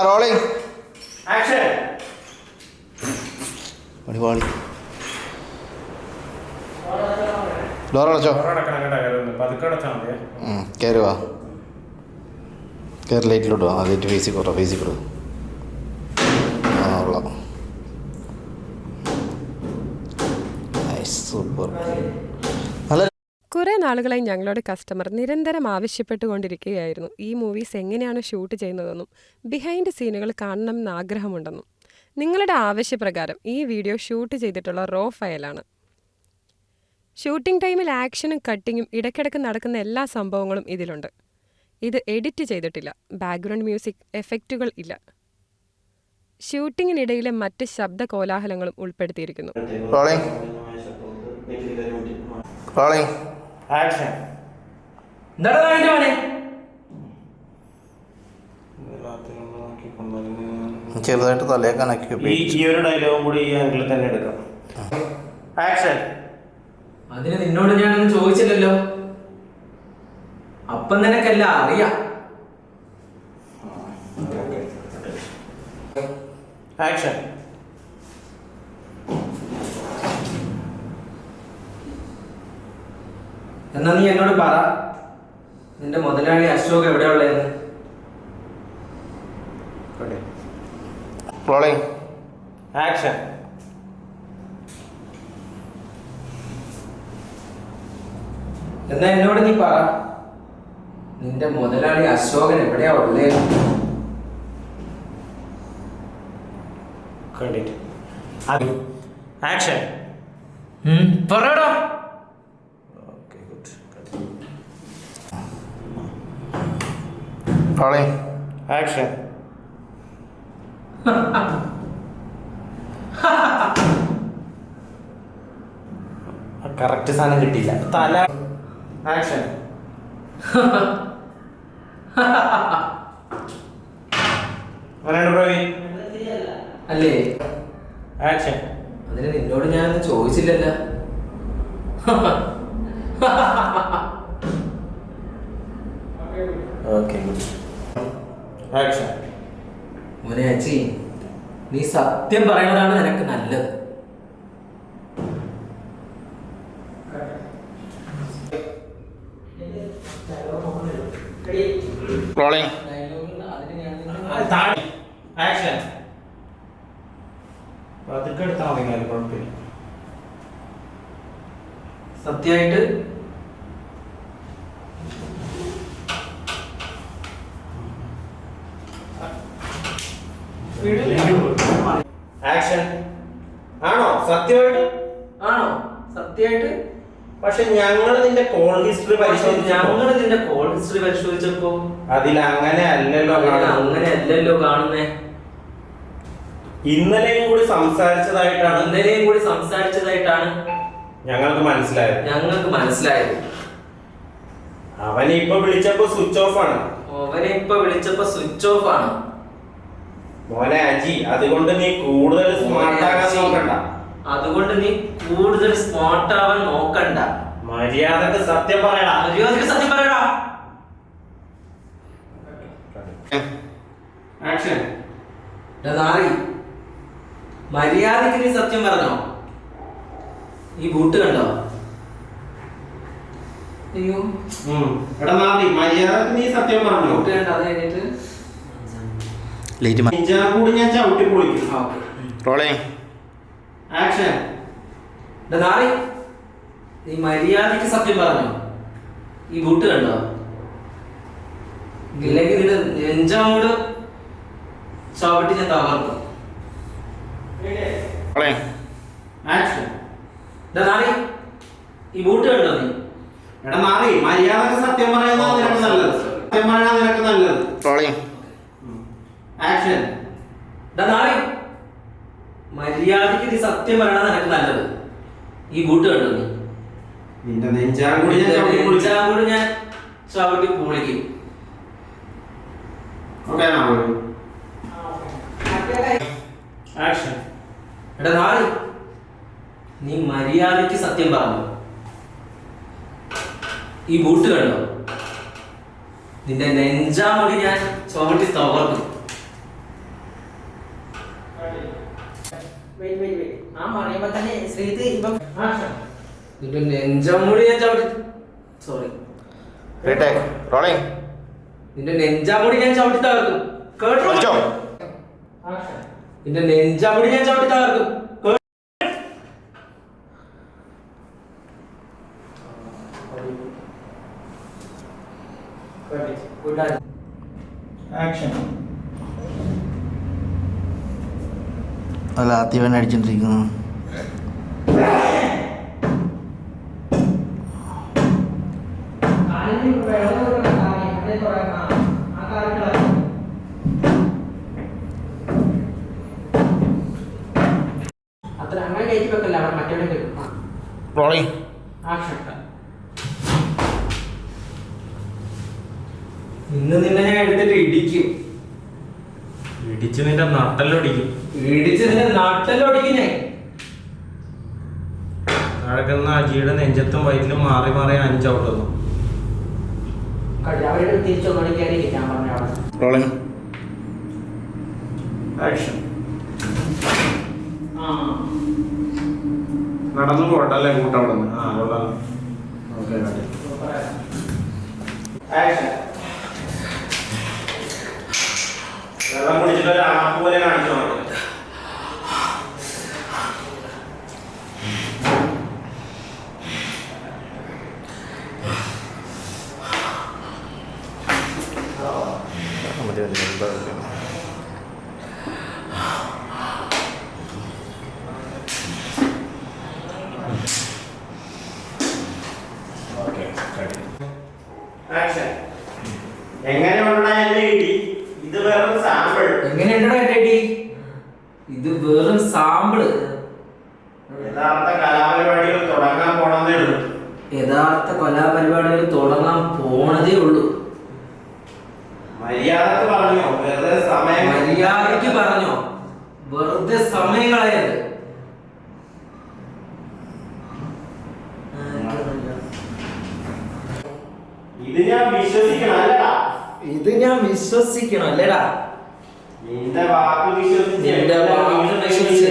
Rolling action. അടിപൊളി. Door അടച്ചോ. കയറി വാ. കയറി ലൈറ്റിലോട്ട് വാ. ലൈറ്റ് ഫേസിൽ കുറോ ഫേസിൽ കൊടുക്കും. കൊള്ളാം. സൂപ്പർ. കുറേ നാളുകളായി ഞങ്ങളുടെ കസ്റ്റമർ നിരന്തരം ആവശ്യപ്പെട്ടുകൊണ്ടിരിക്കുകയായിരുന്നു ഈ മൂവീസ് എങ്ങനെയാണ് ഷൂട്ട് ചെയ്യുന്നതെന്നും ബിഹൈൻഡ് സീനുകൾ കാണണമെന്ന് ആഗ്രഹമുണ്ടെന്നും. നിങ്ങളുടെ ആവശ്യപ്രകാരം ഈ വീഡിയോ ഷൂട്ട് ചെയ്തിട്ടുള്ള റോ ഫയലാണ്. ഷൂട്ടിംഗ് ടൈമിൽ ആക്ഷനും കട്ടിങ്ങും ഇടയ്ക്കിടയ്ക്ക് നടക്കുന്ന എല്ലാ സംഭവങ്ങളും ഇതിലുണ്ട്. ഇത് എഡിറ്റ് ചെയ്തിട്ടില്ല. ബാക്ക്ഗ്രൗണ്ട് മ്യൂസിക് എഫക്റ്റുകൾ ഇല്ല. ഷൂട്ടിങ്ങിനിടയിലെ മറ്റ് ശബ്ദ കോലാഹലങ്ങളും ഉൾപ്പെടുത്തിയിരിക്കുന്നു. ആക്ഷൻ. ചെറുതായിട്ട് തലയൊക്കെ ഈ ഒരു ഡയലോഗും കൂടി ഈ ആംഗിളിൽ തന്നെ എടുക്കാം. ആക്ഷൻ. അതിന് നിന്നോട് ഞാനൊന്നും ചോദിച്ചില്ലല്ലോ. അപ്പം നിനക്കല്ല അറിയാം. ആക്ഷൻ. എന്നാ നീ എന്നോട് പറ, നിന്റെ മുതലാളി അശോക് എവിടെയുള്ളതെന്ന്. Rolling action. എന്നാ എന്നോട് നീ പറ, നിന്റെ മുതലാളി അശോകൻ എവിടെയാ ഉള്ളത്. ആക്ഷൻ. പറയടാ. Rolling action. കറക്റ്റ് സാധനം കിട്ടിയില്ല. തല. ആക്ഷൻ. അല്ലേ? ആക്ഷൻ. അതിന് നിന്നോട് ഞാനൊന്നും ചോദിച്ചില്ലല്ലോ. ഓക്കെ. ആക്ഷൻ. മോനെ അച്ചി, നീ സത്യം പറയണതാണ് നിനക്ക് നല്ലത്. Rolling action. അതൊക്കെ എടുത്താൽ മതി, കുഴപ്പമില്ല. സത്യമായിട്ട് ആക്ഷൻ. ആണോ? സത്യമായിട്ട് ആണോ? സത്യമായിട്ട്. പക്ഷെ ഞങ്ങൾ നിന്റെ കോൾ ഹിസ്റ്ററി പരിശോധിച്ചപ്പോ അതിൽ അങ്ങനെ അല്ലല്ലോ കാണുന്നേ. ഇന്നലെയും കൂടി സംസാരിച്ചതായിട്ടാണ് ഞങ്ങൾക്ക് മനസ്സിലായത്. അവനെ ഇപ്പൊ വിളിച്ചപ്പോ സ്വിച്ച് ഓഫ് ആണ്. മോനെ അജി, അതുകൊണ്ട് നീ കൂടുതൽ സ്മാർട്ട് ആവാൻ നോക്കണ്ട. മര്യാദക്ക് സത്യം പറയടാ. ആക്ഷൻ. മര്യാദക്ക് നീ സത്യം പറഞ്ഞോ. ഈ ബൂട്ട് കണ്ടോ? അയ്യോ, എടാ നാദി, മര്യാദക്ക് നീ സത്യം പറഞ്ഞോ. ബൂട്ട് കണ്ടോ? അത് കഴിഞ്ഞിട്ട് കൂടി ഞാൻ ചവിട്ടി പൊളിക്കും. Rolling action. നീ മര്യാദക്ക് സത്യം പറഞ്ഞോ. ഈ ബൂട്ട് കണ്ടോ? ഇല്ലെങ്കിൽ നിന്റെ നെഞ്ചാമൂട് ചവിട്ടി ഞാൻ തകർക്കും. ആക്ഷൻ. ഈ ബൂട്ട് കണ്ടോ? നീ എടാ നാദി, മര്യാദക്ക് സത്യം പറയുന്നത് നിനക്ക് നല്ലത്. Rolling action. മര്യാദക്ക് നീ സത്യം പറയണ നിനക്ക് നല്ലത്. ഈ ബൂട്ട് കണ്ടോ? നീ നിന്റെ നെഞ്ചാകൂടി ഞാൻ ചവിട്ടി പൊളിക്കും. ആക്ഷൻ. നീ മര്യാദക്ക് സത്യം പറഞ്ഞു. ഈ ബൂട്ട് കണ്ടോ? നിന്റെ നെഞ്ചാമുടി ഞാൻ ചവിട്ടി തകർക്കും. ശ്രീത് ഇപ്പം നിന്റെ നെഞ്ചാമുടി ഞാൻ ചവിട്ടി സോറി റീടേക്ക് റോളിംഗ് നിന്റെ നെഞ്ചാമുടി ഞാൻ ചവിട്ടി തകർക്കും കേട്ടോ വലിച്ചോ നിന്റെ നെഞ്ചാമുടി ഞാൻ ചവിട്ടി തകർക്കും അല്ല ആദ്യം അടിച്ചോണ്ടിരിക്കുന്നു അത്ര അങ്ങനെ കയറ്റി വെക്കല്ല അവിടെ മറ്റേ റോളിംഗ് ഇന്ന് നിന്നെ ഞാൻ എടുത്തിട്ട് ഇടിക്കും ഇടിച്ച് നിന്റെ നട്ടല്ലൊടിക്കും. ഇടിച്ച് നിന്റെ നട്ടല്ലൊടിക്കും ഞാൻ കിടക്കുന്ന അജിയുടെ നെഞ്ചത്തും വയറ്റിലും മാറി മാറി 5 ഔട്ട് വന്നു. അവരുടെ തിരിച്ചൊന്നുകൂടി കയറി ഞാൻ പറഞ്ഞ അവിടെ റോളിംഗ് ആക്ഷൻ. നടന്നു പോട്ടല്ലേ കൂട്ടവിടുന്ന്. ആ കൊള്ളാം. Okay action. വെള്ളം കുടിച്ചിട്ട് ഒരു ആപ്പ് പോലെ കാണിച്ചു നോക്കാം. മതി മതി എന്താ ആക്ഷൻ. എങ്ങനെയുണ്ടാ എന്റെ ഇടി? ഇത് വെറും സാമ്പിൾ. എങ്ങനെയുണ്ടോ എന്റെ അടി? ഇത് വെറും സാമ്പിള്. യഥാർത്ഥ കലാപരിപാടികൾ തുടങ്ങാൻ പോണതേ ഉള്ളൂ. യഥാർത്ഥ കലാപരിപാടികൾ തുടങ്ങാൻ പോണതേ ഉള്ളൂ. മര്യാദക്ക് പറഞ്ഞോ, വെറുതെ സമയം. മര്യാദയ്ക്ക് പറഞ്ഞോ, വെറുതെ സമയം കളയരുത്. ഇത് ഞാൻ വിശ്വസിക്കണം അല്ലടാ. ഇത് ഞാൻ വിശ്വസിക്കണം അല്ലേടാ. നിന്റെ വാക്ക് വിശ്വസിച്ച് നിന്റെ വാക്ക് വിശ്വസിച്ച്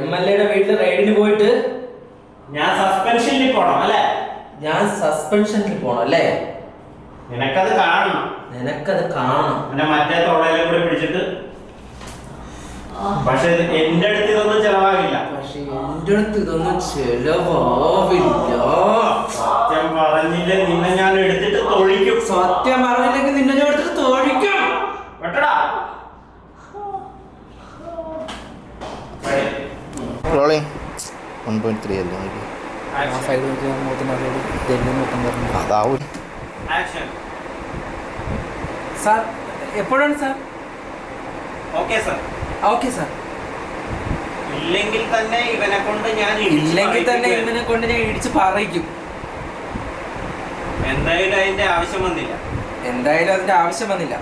MLA-യുടെ വീട്ടിൽ റെയ്ഡിന് പോയിട്ട് ഞാൻ സസ്പെൻഷനിൽ പോണം അല്ലേ? ഞാൻ സസ്പെൻഷനിൽ പോണം അല്ലേ? നിനക്കത് കാണണം. നിനക്കത് കാണണം. പിന്നെ മറ്റേ തൊടയിലും കൂടി പിടിച്ചിട്ട്. പക്ഷെ എന്റെ അടുത്ത് ഇതൊന്നും ചെലവാകില്ല. പക്ഷെ എന്റെ അടുത്ത് ഇതൊന്നും ചെലവാവില്ല. സത്യം പറഞ്ഞില്ലേ നിന്നെ ഞാൻ എടുത്തിട്ട് തൊഴിക്കും. സത്യം പറഞ്ഞില്ലെങ്കിൽ നിന്നെ ഞാൻ എടുത്തിട്ട് തോഴിക്കും. വെട്ടടാ. റോളിംഗ് 1.3 അല്ലേ നോക്കി അതാവും ആക്ഷൻ. സാർ എപ്പോഴാണ് sir? Okay sir. Okay sir. ഇല്ലെങ്കിൽ തന്നെ ഇവനെ കൊണ്ട് ഞാൻ ഇല്ലെങ്കിൽ തന്നെ ഇവനെ കൊണ്ട് ഞാൻ ഇടിച്ച് പറയിക്കും. എന്തായാലും അതിന്റെ ആവശ്യം വന്നില്ല. എന്തായാലും അതിന്റെ ആവശ്യം വന്നില്ല.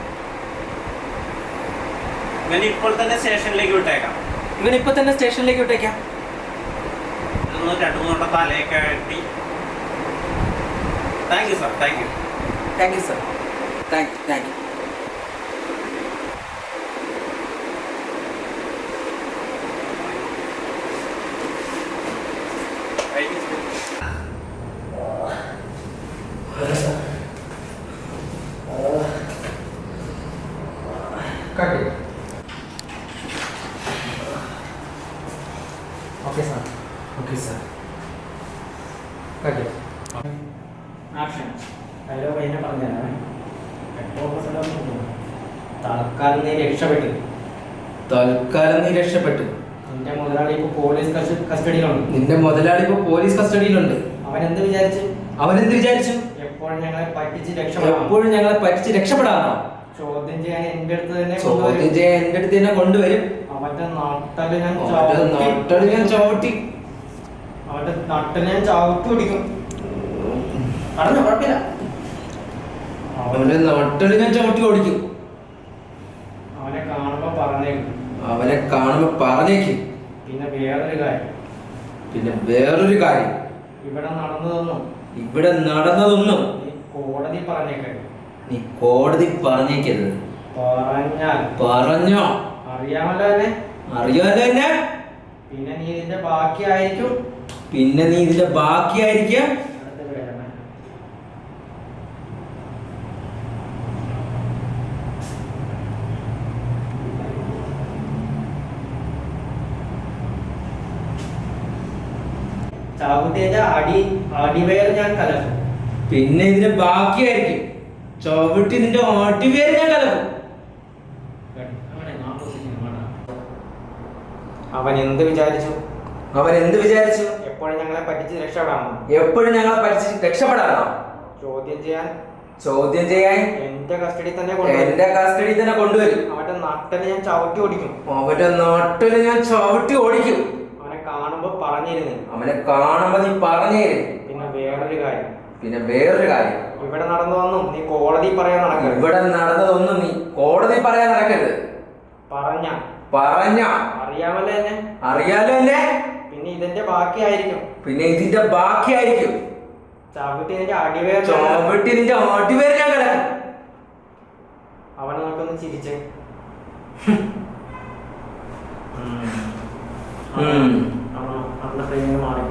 ഇവൻ ഇപ്പോൾ തന്നെ സ്റ്റേഷനിലേക്ക് വിട്ടേക്കാം. ഇവൻ ഇപ്പൊ തന്നെ സ്റ്റേഷനിലേക്ക് വിട്ടേക്കാം. 2-3 വട്ടം തലയൊക്കെ കെട്ടി. Thank you sir. Thank you. Thank you sir. Thank you. Okay sir. Okay sir. Action. Hello പയ്യനെ പറഞ്ഞുതരാമേ. തൽക്കാലം നീ രക്ഷപ്പെട്ടു. തൽക്കാലം നീ രക്ഷപ്പെട്ടു. നിന്റെ മുതലാളി ഇപ്പോൾ പോലീസ് കസ്റ്റഡിയിലുണ്ട്. നിന്റെ മുതലാളി ഇപ്പൊ പോലീസ് കസ്റ്റഡിയിലുണ്ട്. അവൻ എന്ത് വിചാരിച്ചു? എപ്പോഴും ഞങ്ങളെ പറ്റിച്ച് രക്ഷപ്പെടാം. എപ്പോഴും ഞങ്ങളെ പറ്റിച്ച് രക്ഷപ്പെടാമോ? ചോദ്യം ചെയ്യാൻ എന്റെ അടുത്ത് തന്നെ ചോദ്യം ചെയ്യാൻ എന്റെ അടുത്ത് തന്നെ കൊണ്ടുവരും. അവന്റെ നട്ടല് ഞാൻ ചവിട്ടി അവന്റെ നട്ടല് ഞാൻ ചവിട്ടി പിടിക്കും. പറഞ്ഞോ, കുഴപ്പമില്ല. അവന്റെ നട്ടല് ഞാൻ ചവിട്ടി ഓടിക്കും. അവനെ കാണുമ്പോ പറഞ്ഞേക്കും. അവനെ കാണുമ്പോ പറഞ്ഞേക്കും. പിന്നെ വേറൊരു കാര്യം ഇവിടെ നടന്നതൊന്നും നീ കോടതി പറഞ്ഞേക്കരുത്. പറഞ്ഞോ? അറിയാമല്ലോ തന്നെ. പിന്നെ നീ ഇതിന്റെ ബാക്കിയായിരിക്കും. പിന്നെ നീ ഇതിന്റെ ബാക്കിയായിരിക്കും. അടുത്ത വേദന. ചാകുട്ടിയുടെ അടിവയർ ഞാൻ കലക്കും. പിന്നെ ഇതിന്റെ ബാക്കിയായിരിക്കും. ചവിട്ടി നിന്റെ ഓട്ടിവേര് ഞാൻ കലക്കും. അവൻ എന്ത് വിചാരിച്ചു? അവൻ എന്ത് വിചാരിച്ചു? എപ്പോഴും ഞങ്ങളെ പറ്റിച്ച് രക്ഷപ്പെടാമോ? എപ്പോഴും ഞങ്ങളെ പഠിച്ച് രക്ഷപ്പെടാനോ? ചോദ്യം ചെയ്യാൻ എന്റെ കസ്റ്റഡി തന്നെ കൊണ്ടുവരും. അവന്റെ നട്ടല് ഞാൻ ചവിട്ടി ഓടിക്കും. അവനെ കാണുമ്പോ പറഞ്ഞിരുന്നു. നീ പറഞ്ഞേരും. പിന്നെ വേറൊരു കാര്യം ഇവിടെ നടന്നതൊന്നും നീ കോടതി പറയാൻ നടക്കരുത്. പറഞ്ഞ അറിയാലോ എന്നെ. പിന്നെ ഇതിന്റെ ബാക്കിയായിരിക്കും. ചവിട്ടി നിന്റെ അടിവേർ ഞാൻ കലക്കും. അവനെ നമുക്കൊന്ന് ചിരിച്ചേ. അവന്റെ ഫ്രെയിമിന് മാറി.